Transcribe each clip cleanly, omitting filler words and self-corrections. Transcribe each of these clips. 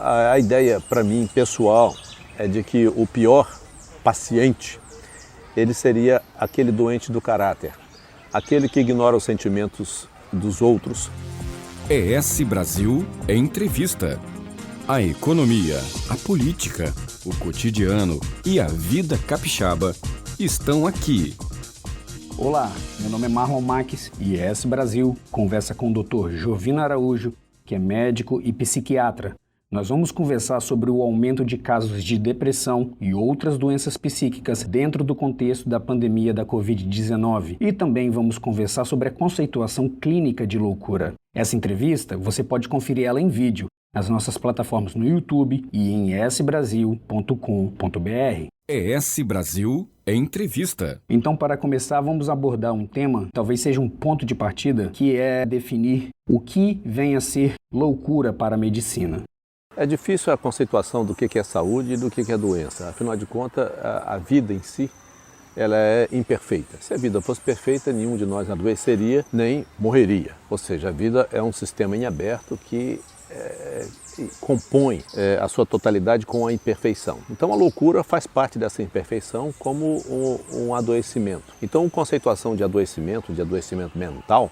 A ideia, para mim, pessoal, é de que o pior paciente, ele seria aquele doente do caráter, aquele que ignora os sentimentos dos outros. ES Brasil Entrevista. A economia, a política, o cotidiano e a vida capixaba estão aqui. Olá, meu nome é Marlon Marques e ES Brasil conversa com o Dr. Jovino Araújo, que é médico e psiquiatra. Nós vamos conversar sobre o aumento de casos de depressão e outras doenças psíquicas dentro do contexto da pandemia da Covid-19. E também vamos conversar sobre a conceituação clínica de loucura. Essa entrevista você pode conferir ela em vídeo nas nossas plataformas no YouTube e em esbrasil.com.br. ES Brasil Entrevista. Então, para começar, vamos abordar um tema, talvez seja um ponto de partida, que é definir o que vem a ser loucura para a medicina. É difícil a conceituação do que é saúde e do que é doença. Afinal de contas, a vida em si, ela é imperfeita. Se a vida fosse perfeita, nenhum de nós adoeceria nem morreria. Ou seja, a vida é um sistema em aberto que compõe a sua totalidade com a imperfeição. Então a loucura faz parte dessa imperfeição como um adoecimento. Então a conceituação de adoecimento mental,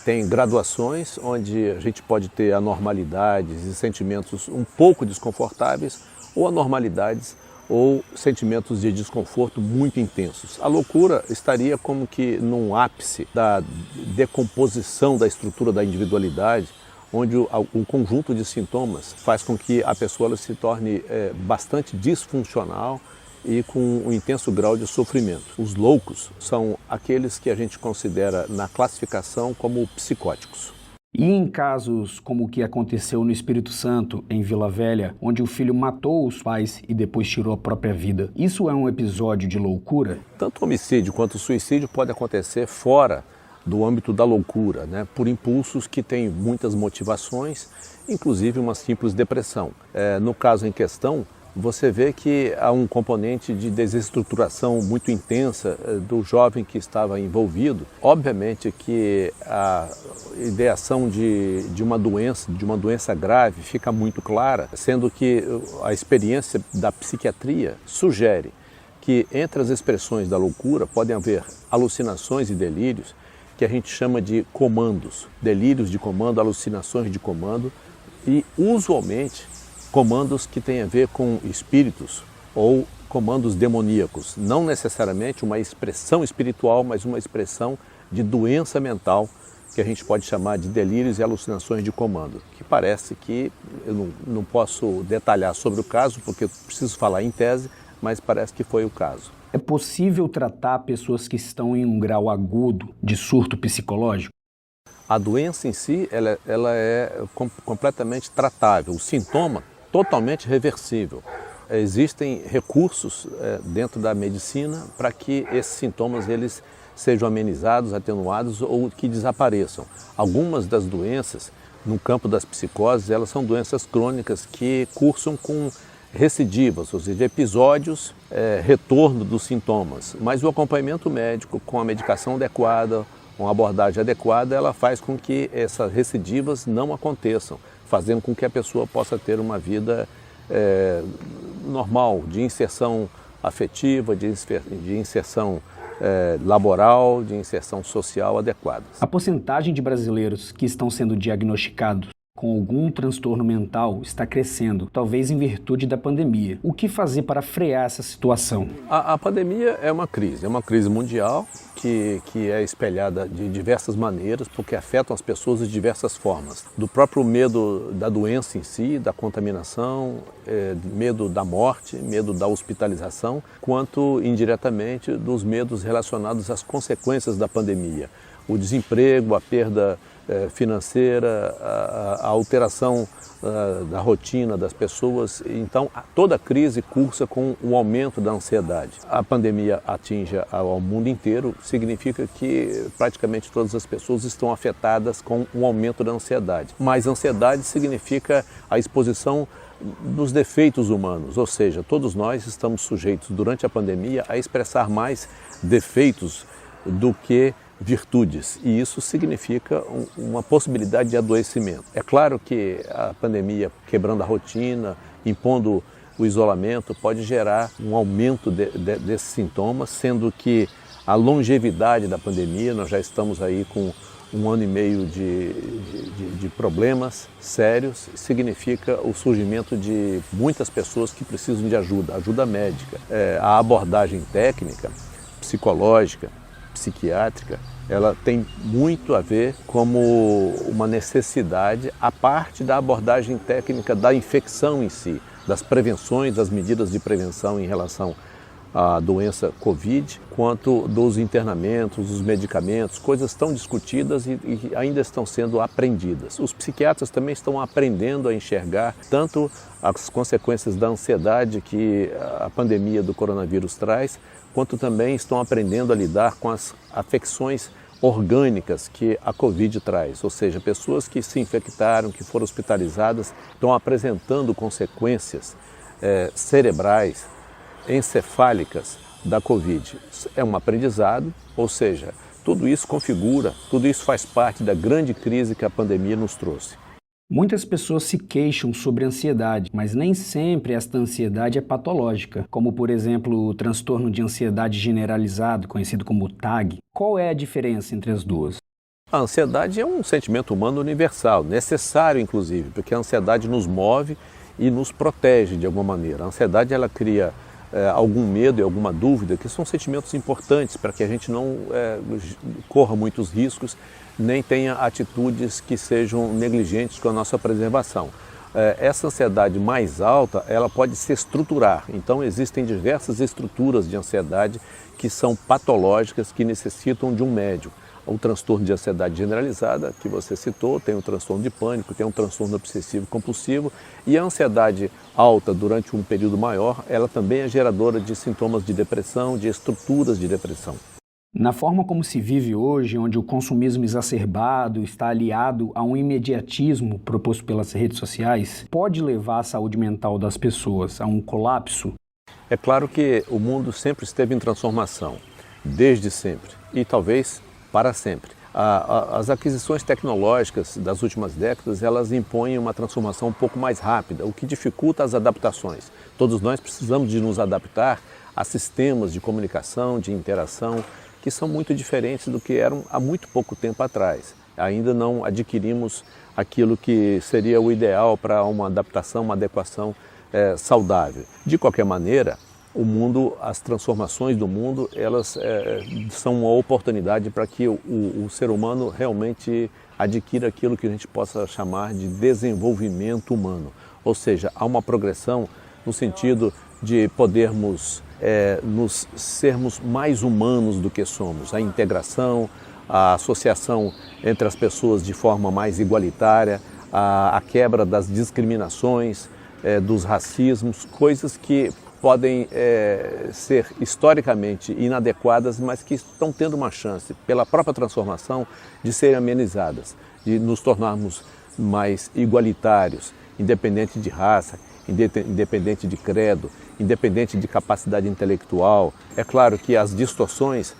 tem graduações onde a gente pode ter anormalidades e sentimentos um pouco desconfortáveis ou anormalidades ou sentimentos de desconforto muito intensos. A loucura estaria como que num ápice da decomposição da estrutura da individualidade, onde um conjunto de sintomas faz com que a pessoa se torne bastante disfuncional e com um intenso grau de sofrimento. Os loucos são aqueles que a gente considera na classificação como psicóticos. E em casos como o que aconteceu no Espírito Santo, em Vila Velha, onde o filho matou os pais e depois tirou a própria vida, isso é um episódio de loucura? Tanto o homicídio quanto o suicídio pode acontecer fora do âmbito da loucura, por impulsos que têm muitas motivações, inclusive uma simples depressão. No caso em questão, você vê que há um componente de desestruturação muito intensa do jovem que estava envolvido. Obviamente que a ideação de uma doença grave fica muito clara, sendo que a experiência da psiquiatria sugere que entre as expressões da loucura podem haver alucinações e delírios, que a gente chama de comandos, delírios de comando, alucinações de comando e, usualmente, comandos que têm a ver com espíritos ou comandos demoníacos. Não necessariamente uma expressão espiritual, mas uma expressão de doença mental, que a gente pode chamar de delírios e alucinações de comando, que parece que, eu não posso detalhar sobre o caso, porque eu preciso falar em tese, mas parece que foi o caso. É possível tratar pessoas que estão em um grau agudo de surto psicológico? A doença em si, ela é completamente tratável. O sintoma, totalmente reversível. Existem recursos dentro da medicina para que esses sintomas eles sejam amenizados, atenuados ou que desapareçam. Algumas das doenças, no campo das psicoses, elas são doenças crônicas que cursam com recidivas, ou seja, episódios, retorno dos sintomas. Mas o acompanhamento médico com a medicação adequada, uma abordagem adequada, ela faz com que essas recidivas não aconteçam, fazendo com que a pessoa possa ter uma vida normal, de inserção afetiva, de inserção laboral, de inserção social adequada. A porcentagem de brasileiros que estão sendo diagnosticados com algum transtorno mental está crescendo, talvez em virtude da pandemia. O que fazer para frear essa situação? A pandemia é uma crise mundial que é espelhada de diversas maneiras, porque afetam as pessoas de diversas formas. Do próprio medo da doença em si, da contaminação, medo da morte, medo da hospitalização, quanto indiretamente dos medos relacionados às consequências da pandemia. O desemprego, a perda financeira, a alteração da rotina das pessoas. Então, toda crise cursa com um aumento da ansiedade. A pandemia atinge ao mundo inteiro, significa que praticamente todas as pessoas estão afetadas com um aumento da ansiedade. Mas ansiedade significa a exposição dos defeitos humanos, ou seja, todos nós estamos sujeitos durante a pandemia a expressar mais defeitos do que virtudes, e isso significa uma possibilidade de adoecimento. É claro que a pandemia, quebrando a rotina, impondo o isolamento, pode gerar um aumento desses sintomas, sendo que a longevidade da pandemia, nós já estamos aí com 1 ano e meio de problemas sérios, significa o surgimento de muitas pessoas que precisam de ajuda médica. A abordagem técnica, psicológica, psiquiátrica, ela tem muito a ver como uma necessidade, a parte da abordagem técnica da infecção em si, das prevenções, das medidas de prevenção em relação à doença Covid, quanto dos internamentos, dos medicamentos, coisas tão discutidas e ainda estão sendo aprendidas. Os psiquiatras também estão aprendendo a enxergar tanto as consequências da ansiedade que a pandemia do coronavírus traz, quanto também estão aprendendo a lidar com as afecções orgânicas que a Covid traz, ou seja, pessoas que se infectaram, que foram hospitalizadas, estão apresentando consequências cerebrais, encefálicas da Covid. É um aprendizado, ou seja, tudo isso configura, tudo isso faz parte da grande crise que a pandemia nos trouxe. Muitas pessoas se queixam sobre ansiedade, mas nem sempre esta ansiedade é patológica, como por exemplo o transtorno de ansiedade generalizado, conhecido como TAG. Qual é a diferença entre as duas? A ansiedade é um sentimento humano universal, necessário inclusive, porque a ansiedade nos move e nos protege de alguma maneira. A ansiedade ela cria algum medo e alguma dúvida, que são sentimentos importantes para que a gente não corra muitos riscos, nem tenha atitudes que sejam negligentes com a nossa preservação. Essa ansiedade mais alta, ela pode se estruturar, então existem diversas estruturas de ansiedade que são patológicas, que necessitam de um médico. O transtorno de ansiedade generalizada, que você citou, tem o transtorno de pânico, tem o transtorno obsessivo compulsivo, e a ansiedade alta durante um período maior, ela também é geradora de sintomas de depressão, de estruturas de depressão. Na forma como se vive hoje, onde o consumismo exacerbado está aliado a um imediatismo proposto pelas redes sociais, pode levar a saúde mental das pessoas a um colapso? É claro que o mundo sempre esteve em transformação, desde sempre, e talvez para sempre. As aquisições tecnológicas das últimas décadas, elas impõem uma transformação um pouco mais rápida, o que dificulta as adaptações. Todos nós precisamos de nos adaptar a sistemas de comunicação, de interação, que são muito diferentes do que eram há muito pouco tempo atrás. Ainda não adquirimos aquilo que seria o ideal para uma adaptação, uma adequação saudável. De qualquer maneira, o mundo, as transformações do mundo, elas são uma oportunidade para que o ser humano realmente adquira aquilo que a gente possa chamar de desenvolvimento humano. Ou seja, há uma progressão no sentido de podermos nos sermos mais humanos do que somos. A integração, a associação entre as pessoas de forma mais igualitária, a quebra das discriminações, dos racismos, coisas que podem ser historicamente inadequadas, mas que estão tendo uma chance, pela própria transformação, de serem amenizadas, de nos tornarmos mais igualitários, independente de raça, independente de credo, independente de capacidade intelectual. É claro que as distorções,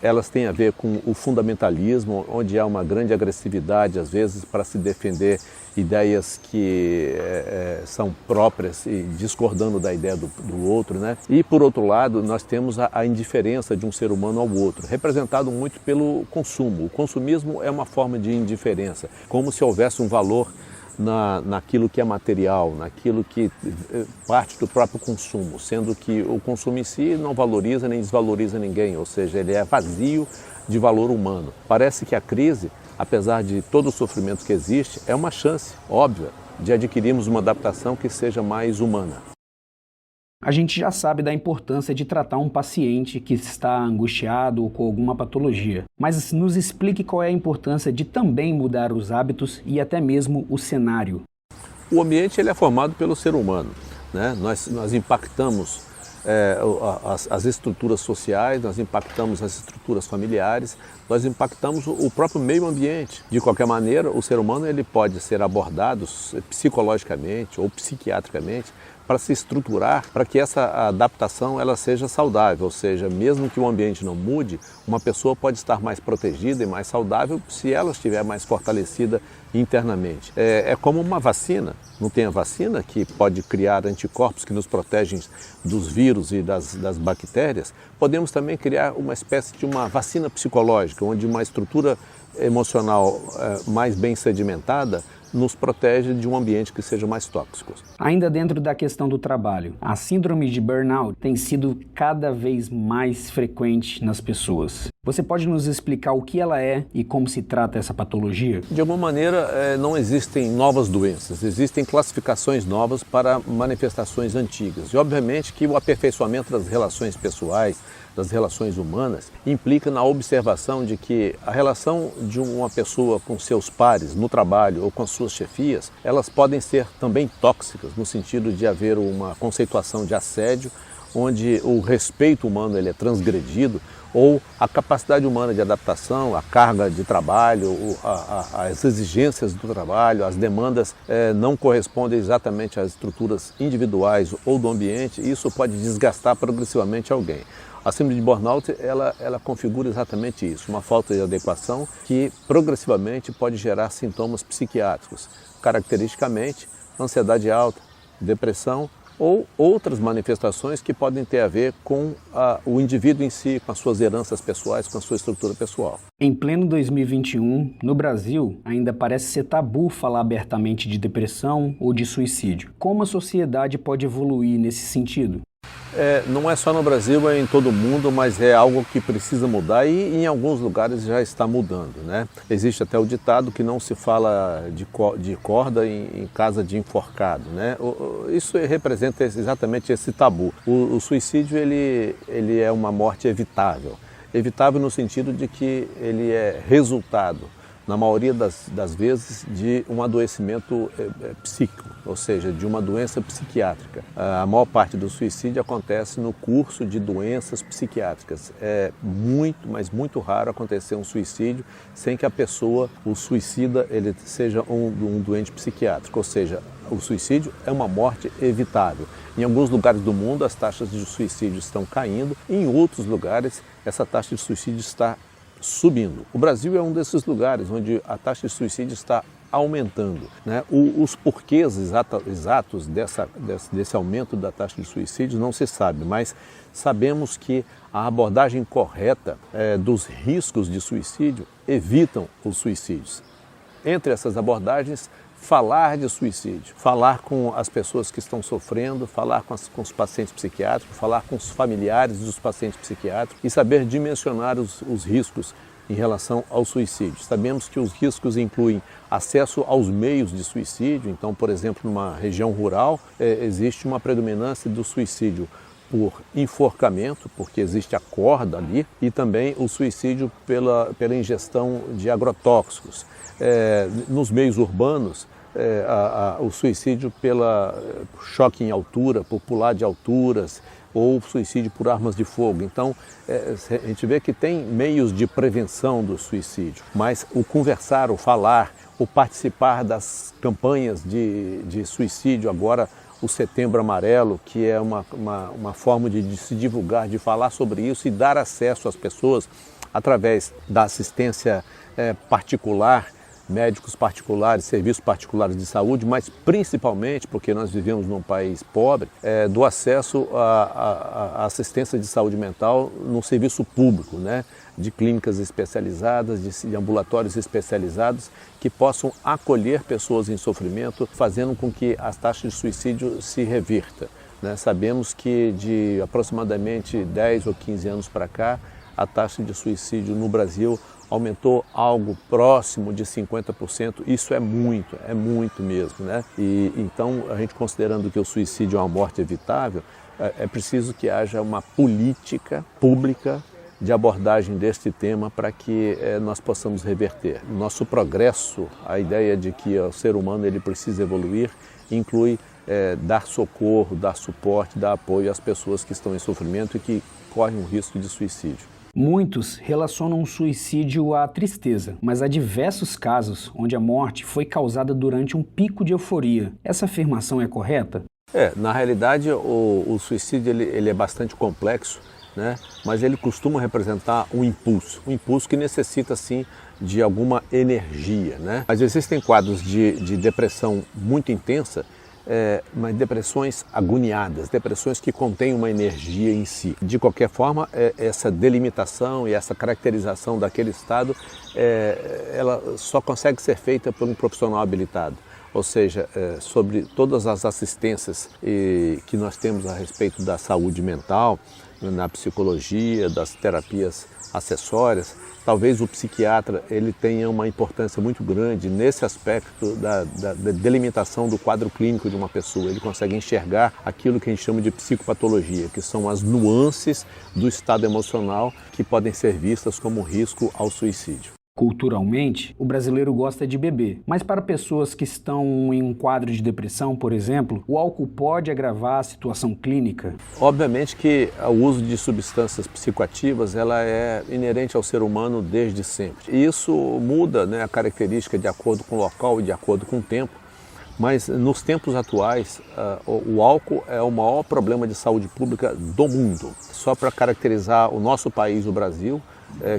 elas têm a ver com o fundamentalismo, onde há uma grande agressividade, às vezes, para se defender ideias que são próprias e discordando da ideia do outro, né? E, por outro lado, nós temos a indiferença de um ser humano ao outro, representado muito pelo consumo. O consumismo é uma forma de indiferença, como se houvesse um valor naquilo que é material, naquilo que parte do próprio consumo, sendo que o consumo em si não valoriza nem desvaloriza ninguém, ou seja, ele é vazio de valor humano. Parece que a crise, apesar de todo o sofrimento que existe, é uma chance óbvia de adquirirmos uma adaptação que seja mais humana. A gente já sabe da importância de tratar um paciente que está angustiado ou com alguma patologia, mas nos explique qual é a importância de também mudar os hábitos e até mesmo o cenário. O ambiente ele é formado pelo ser humano, né? Nós impactamos as estruturas sociais, nós impactamos as estruturas familiares, nós impactamos o próprio meio ambiente. De qualquer maneira, o ser humano ele pode ser abordado psicologicamente ou psiquiatricamente para se estruturar para que essa adaptação ela seja saudável, ou seja, mesmo que o ambiente não mude, uma pessoa pode estar mais protegida e mais saudável se ela estiver mais fortalecida internamente. É como uma vacina, não tem a vacina que pode criar anticorpos que nos protegem dos vírus e das bactérias, podemos também criar uma espécie de uma vacina psicológica, onde uma estrutura emocional mais bem sedimentada nos protege de um ambiente que seja mais tóxico. Ainda dentro da questão do trabalho, a síndrome de burnout tem sido cada vez mais frequente nas pessoas. Você pode nos explicar o que ela é e como se trata essa patologia? De alguma maneira, não existem novas doenças, existem classificações novas para manifestações antigas. E obviamente que o aperfeiçoamento das relações pessoais, das relações humanas, implica na observação de que a relação de uma pessoa com seus pares no trabalho ou com as suas chefias, elas podem ser também tóxicas, no sentido de haver uma conceituação de assédio, onde o respeito humano ele é transgredido, ou a capacidade humana de adaptação, a carga de trabalho, as exigências do trabalho, as demandas não correspondem exatamente às estruturas individuais ou do ambiente, e isso pode desgastar progressivamente alguém. A síndrome de burnout, ela configura exatamente isso, uma falta de adequação que progressivamente pode gerar sintomas psiquiátricos, caracteristicamente ansiedade alta, depressão ou outras manifestações que podem ter a ver com o indivíduo em si, com as suas heranças pessoais, com a sua estrutura pessoal. Em pleno 2021, no Brasil, ainda parece ser tabu falar abertamente de depressão ou de suicídio. Como a sociedade pode evoluir nesse sentido? Não é só no Brasil, é em todo o mundo, mas é algo que precisa mudar e em alguns lugares já está mudando, né? Existe até o ditado que não se fala de corda em casa de enforcado, né? Isso representa exatamente esse tabu. O suicídio ele é uma morte evitável. Evitável no sentido de que ele é resultado, na maioria das vezes, de um adoecimento psíquico, ou seja, de uma doença psiquiátrica. A maior parte do suicídio acontece no curso de doenças psiquiátricas. É muito, mas muito raro acontecer um suicídio sem que a pessoa, o suicida, ele seja um doente psiquiátrico, ou seja, o suicídio é uma morte evitável. Em alguns lugares do mundo as taxas de suicídio estão caindo, em outros lugares essa taxa de suicídio está subindo. O Brasil é um desses lugares onde a taxa de suicídio está aumentando, né? Os porquês exatos desse aumento da taxa de suicídio não se sabe, mas sabemos que a abordagem correta dos riscos de suicídio evitam os suicídios. Entre essas abordagens, falar de suicídio, falar com as pessoas que estão sofrendo, falar com os pacientes psiquiátricos, falar com os familiares dos pacientes psiquiátricos e saber dimensionar os riscos em relação ao suicídio. Sabemos que os riscos incluem acesso aos meios de suicídio, então, por exemplo, numa região rural, existe uma predominância do suicídio por enforcamento, porque existe a corda ali, e também o suicídio pela ingestão de agrotóxicos. Nos meios urbanos, o suicídio pelo choque em altura, por pular de alturas, ou suicídio por armas de fogo. Então, a gente vê que tem meios de prevenção do suicídio, mas o conversar, o falar, o participar das campanhas de suicídio, agora o Setembro Amarelo, que é uma forma de se divulgar, de falar sobre isso e dar acesso às pessoas através da assistência particular, médicos particulares, serviços particulares de saúde, mas principalmente, porque nós vivemos num país pobre, do acesso à assistência de saúde mental no serviço público, né? De clínicas especializadas, de ambulatórios especializados que possam acolher pessoas em sofrimento, fazendo com que as taxas de suicídio se revirta, né? Sabemos que de aproximadamente 10 ou 15 anos para cá, a taxa de suicídio no Brasil aumentou algo próximo de 50%, isso é muito mesmo, né? E então, a gente considerando que o suicídio é uma morte evitável, é preciso que haja uma política pública de abordagem deste tema para que nós possamos reverter. Nosso progresso, a ideia de que o ser humano ele precisa evoluir, inclui dar socorro, dar suporte, dar apoio às pessoas que estão em sofrimento e que correm o risco de suicídio. Muitos relacionam o suicídio à tristeza, mas há diversos casos onde a morte foi causada durante um pico de euforia. Essa afirmação é correta? Na realidade, o suicídio ele é bastante complexo, né? Mas ele costuma representar um impulso que necessita, sim, de alguma energia, né? Mas existem quadros de depressão muito intensa, mas depressões agoniadas, depressões que contêm uma energia em si. De qualquer forma, essa delimitação e essa caracterização daquele estado, ela só consegue ser feita por um profissional habilitado. Ou seja, sobre todas as assistências que nós temos a respeito da saúde mental, na psicologia, das terapias acessórias, talvez o psiquiatra ele tenha uma importância muito grande nesse aspecto da delimitação do quadro clínico de uma pessoa. Ele consegue enxergar aquilo que a gente chama de psicopatologia, que são as nuances do estado emocional que podem ser vistas como risco ao suicídio. Culturalmente, o brasileiro gosta de beber, mas para pessoas que estão em um quadro de depressão, por exemplo, o álcool pode agravar a situação clínica? Obviamente que o uso de substâncias psicoativas ela é inerente ao ser humano desde sempre. E isso muda, né, a característica de acordo com o local e de acordo com o tempo, mas nos tempos atuais o álcool é o maior problema de saúde pública do mundo. Só para caracterizar o nosso país, o Brasil,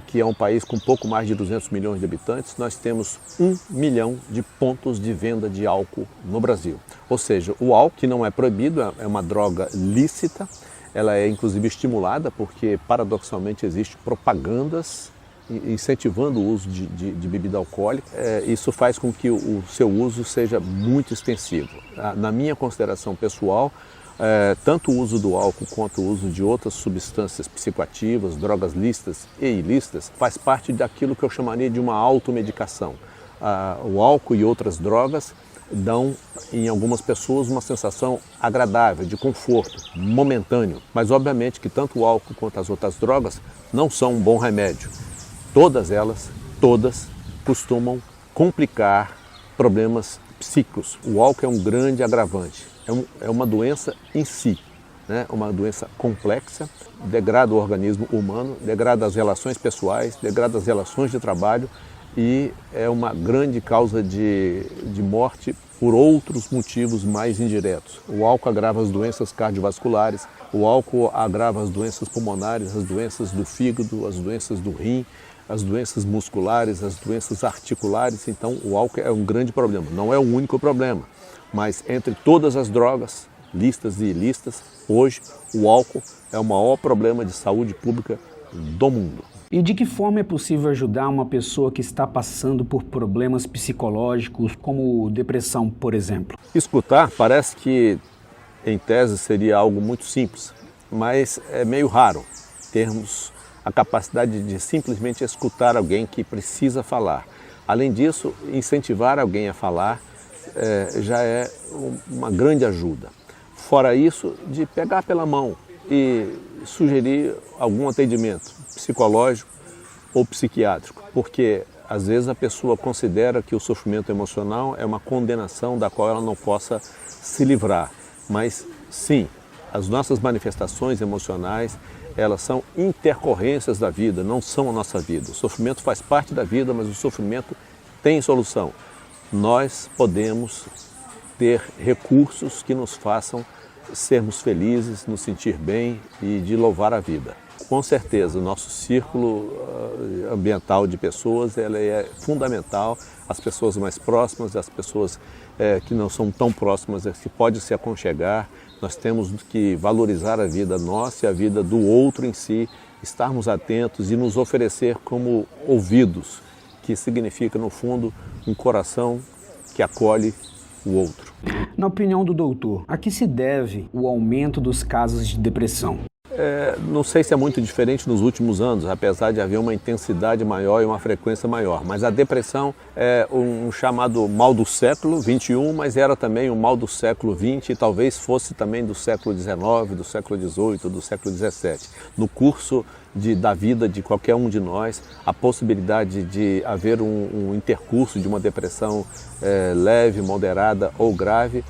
que é um país com pouco mais de 200 milhões de habitantes, nós temos 1 milhão de pontos de venda de álcool no Brasil. Ou seja, o álcool, que não é proibido, é uma droga lícita, ela é inclusive estimulada porque paradoxalmente existem propagandas incentivando o uso de bebida alcoólica. Isso faz com que o seu uso seja muito extensivo. Na minha consideração pessoal, tanto o uso do álcool quanto o uso de outras substâncias psicoativas, drogas lícitas e ilícitas, faz parte daquilo que eu chamaria de uma automedicação. O álcool e outras drogas dão em algumas pessoas uma sensação agradável, de conforto, momentâneo. Mas obviamente que tanto o álcool quanto as outras drogas não são um bom remédio. Todas elas costumam complicar problemas psíquicos. O álcool é um grande agravante. É uma doença em si, né? Uma doença complexa, degrada o organismo humano, degrada as relações pessoais, degrada as relações de trabalho e é uma grande causa de morte por outros motivos mais indiretos. O álcool agrava as doenças cardiovasculares, o álcool agrava as doenças pulmonares, as doenças do fígado, as doenças do rim, as doenças musculares, as doenças articulares. Então o álcool é um grande problema, não é o único problema. Mas entre todas as drogas, lícitas e ilícitas, hoje o álcool é o maior problema de saúde pública do mundo. E de que forma é possível ajudar uma pessoa que está passando por problemas psicológicos, como depressão, por exemplo? Escutar parece que, em tese, seria algo muito simples, mas é meio raro termos a capacidade de simplesmente escutar alguém que precisa falar. Além disso, incentivar alguém a falar já é uma grande ajuda. Fora isso, de pegar pela mão e sugerir algum atendimento psicológico ou psiquiátrico, porque às vezes a pessoa considera que o sofrimento emocional é uma condenação da qual ela não possa se livrar. Mas sim, as nossas manifestações emocionais, elas são intercorrências da vida, não são a nossa vida. O sofrimento faz parte da vida, mas o sofrimento tem solução. Nós podemos ter recursos que nos façam sermos felizes, nos sentir bem e de louvar a vida. Com certeza, o nosso círculo ambiental de pessoas ele é fundamental. As pessoas mais próximas, as pessoas que não são tão próximas, que podem se aconchegar. Nós temos que valorizar a vida nossa e a vida do outro em si, estarmos atentos e nos oferecer como ouvidos, que significa, no fundo, um coração que acolhe o outro. Na opinião do doutor, a que se deve o aumento dos casos de depressão? Não sei se é muito diferente nos últimos anos, apesar de haver uma intensidade maior e uma frequência maior. Mas a depressão é um chamado mal do século XXI, mas era também um mal do século XX e talvez fosse também do século XIX, do século XVIII, do século XVII. No curso da vida de qualquer um de nós, a possibilidade de haver um intercurso de uma depressão leve, moderada ou grave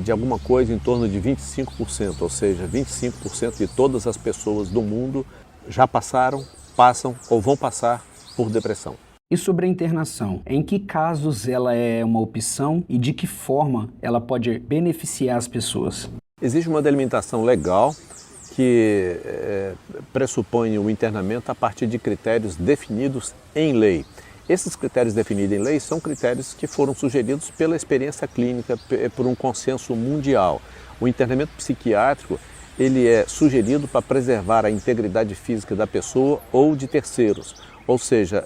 de alguma coisa em torno de 25%, ou seja, 25% de todas as pessoas do mundo já passaram, passam ou vão passar por depressão. E sobre a internação, em que casos ela é uma opção e de que forma ela pode beneficiar as pessoas? Existe uma delimitação legal que pressupõe o internamento a partir de critérios definidos em lei. Esses critérios definidos em lei são critérios que foram sugeridos pela experiência clínica, por um consenso mundial. O internamento psiquiátrico ele é sugerido para preservar a integridade física da pessoa ou de terceiros, ou seja,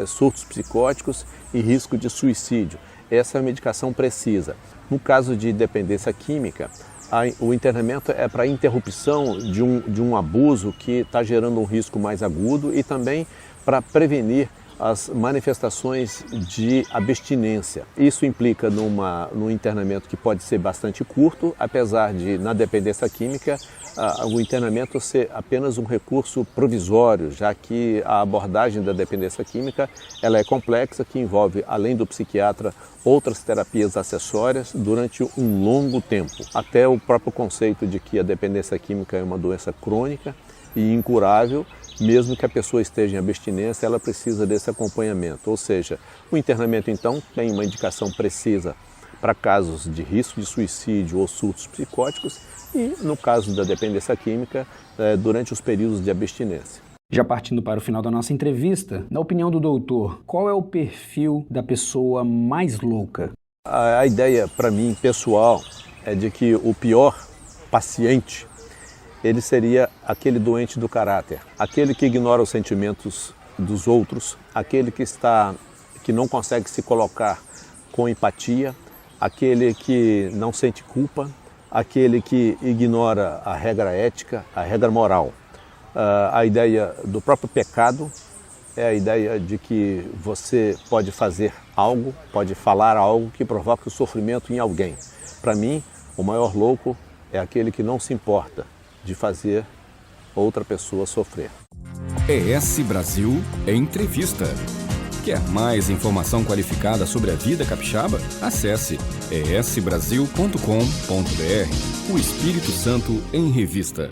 surtos psicóticos e risco de suicídio. Essa é a medicação precisa. No caso de dependência química, o internamento é para interrupção de um abuso que está gerando um risco mais agudo e também para prevenir as manifestações de abstinência. Isso implica num internamento que pode ser bastante curto, apesar de, na dependência química, o internamento ser apenas um recurso provisório, já que a abordagem da dependência química ela é complexa, que envolve, além do psiquiatra, outras terapias acessórias durante um longo tempo. Até o próprio conceito de que a dependência química é uma doença crônica e incurável, mesmo que a pessoa esteja em abstinência, ela precisa desse acompanhamento. Ou seja, o internamento então tem uma indicação precisa para casos de risco de suicídio ou surtos psicóticos e, no caso da dependência química, durante os períodos de abstinência. Já partindo para o final da nossa entrevista, na opinião do doutor, qual é o perfil da pessoa mais louca? A ideia, para mim, pessoal, é de que o pior paciente ele seria aquele doente do caráter, aquele que ignora os sentimentos dos outros, aquele que não consegue se colocar com empatia, aquele que não sente culpa, aquele que ignora a regra ética, a regra moral. A ideia do próprio pecado é a ideia de que você pode fazer algo, pode falar algo que provoque o sofrimento em alguém. Para mim, o maior louco é aquele que não se importa de fazer outra pessoa sofrer. ES Brasil Entrevista. Quer mais informação qualificada sobre a vida capixaba? Acesse esbrasil.com.br. O Espírito Santo em Revista.